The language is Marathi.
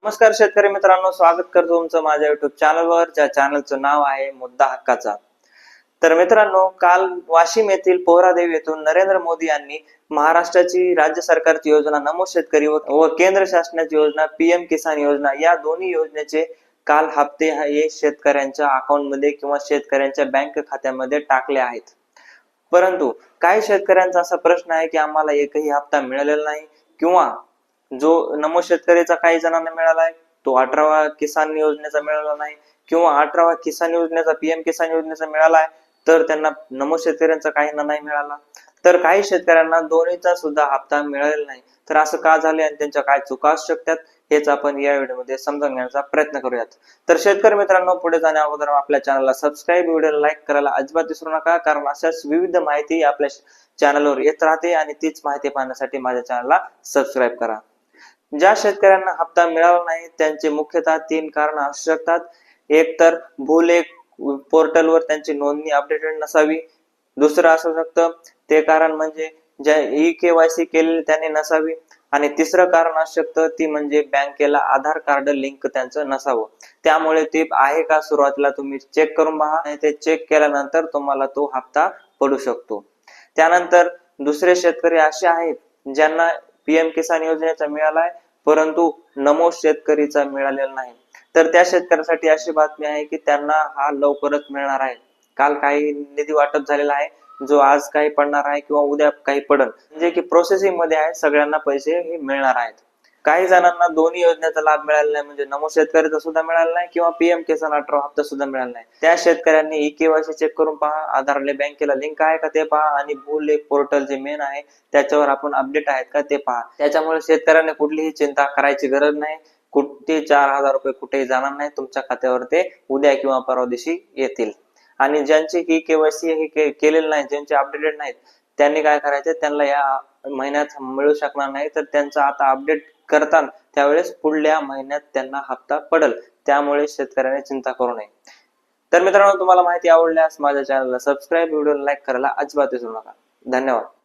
नमस्कार शेतकरी मित्रांनो, स्वागत करतो तुमचं माझ्या युट्यूब चॅनलवर, ज्या चॅनलचं नाव आहे मुद्दा हक्काचा। तर मित्रांनो, काल वाशिम येथील पोहरादेवी येथून नरेंद्र मोदी यांनी महाराष्ट्राची राज्य सरकारची योजना नमो शेतकरी व केंद्र शासनाची योजना पीएम किसान योजना या दोन्ही योजनेचे काल हप्ते हे शेतकऱ्यांच्या अकाउंटमध्ये किंवा शेतकऱ्यांच्या बँक खात्यामध्ये टाकले आहेत। परंतु काही शेतकऱ्यांचा असा प्रश्न आहे की आम्हाला एकही हप्ता मिळालेला नाही किंवा जो नमो शेतकरीचा काही जणांना मिळाला आहे तो 18वा किसान योजनेचा मिळाला नाही किंवा 18वा किसान योजनेचा पीएम किसान योजनेचा मिळाला आहे, तर त्यांना नमो शेतकऱ्यांचा काहींना नाही मिळाला, तर काही शेतकऱ्यांना दोन्हीचा सुद्धा हप्ता मिळालेला नाही। तर असं का झाले आणि त्यांच्या काय चुका असू शकतात हेच आपण या व्हिडिओमध्ये समजून घेण्याचा प्रयत्न करूयात। तर शेतकरी मित्रांनो, पुढे जाण्या अगोदर आपल्या चॅनलला सबस्क्राईब, व्हिडिओला लाईक करायला अजिबात विसरू नका, कारण अशाच विविध माहिती आपल्या चॅनलवर येत राहते आणि तीच माहिती पाहण्यासाठी माझ्या चॅनलला सबस्क्राईब करा। ज्या शेतकऱ्यांना हप्ता मिळाला नाही त्यांचे मुख्यतः 3 कारण असू शकतात। एक तर भूलेख पोर्टलवर त्यांची नोंदणी अपडेटेड नसावी, दुसरं असू शकतं ते कारण म्हणजे ज्या ई-केवायसी केलेली त्यांनी नसावी, आणि तिसरं कारण असू शकतं ती म्हणजे बँकेला आधार कार्ड लिंक त्यांचं नसावं। त्यामुळे ते आहे का सुरुवातीला तुम्ही चेक करून पहा, आणि ते चेक केल्यानंतर तुम्हाला तो हप्ता पडू शकतो। त्यानंतर दुसरे शेतकरी असे आहेत ज्यांना पीएम किसान योजनेचा मिळालाय परंतु नमो शेतकरीचा मिळालेला नाही, तर त्या शेतकऱ्यासाठी अशी बातमी आहे की त्यांना हा लवकरच मिळणार आहे। काल काही निधी वाटप झालेला आहे, जो आज काही पडणार आहे किंवा उद्या काही पडल, म्हणजे की प्रोसेसिंग मध्ये आहे, सगळ्यांना पैसे हे मिळणार आहेत। काही जणांना दोन्ही योजनेचा लाभ मिळाला नाही, म्हणजे नमो शेतकरीचा सुद्धा मिळाला नाही किंवा पीएम किसान 18 हप्ता सुद्धा मिळाला नाही। त्या शेतकऱ्यांनी ई-केवायसी चेक करून पहा, आधारले बँकेला लिंक आहे का ते पहा, आणि भूलेख पोर्टल जे मेन आहे त्याच्यावर आपण अपडेट आहेत का ते पहा। त्याच्यामुळे शेतकऱ्यांनी कुठलीही चिंता करायची गरज नाही, कुठे 4000 रुपये कुठेही जाणार नाही, तुमच्या खात्यावर ते उद्या किंवा परवा दिवशी येतील। आणि ज्यांची ई-केवायसी हे केलेलं नाही, ज्यांचे अपडेटेड नाहीत, त्यांनी काय करायचे, त्यांना या महिन्यात मिळू शकणार नाही, तर त्यांचं आता अपडेट करतात त्यावेळेस पुढल्या महिन्यात त्यांना हप्ता पडेल। त्यामुळे शेतकऱ्यांनी चिंता करू नये। तर मित्रांनो, तुम्हाला माहिती आवडल्यास माझ्या चॅनलला सबस्क्राईब, व्हिडिओला लाईक करायला अजिबात विसरू नका। धन्यवाद।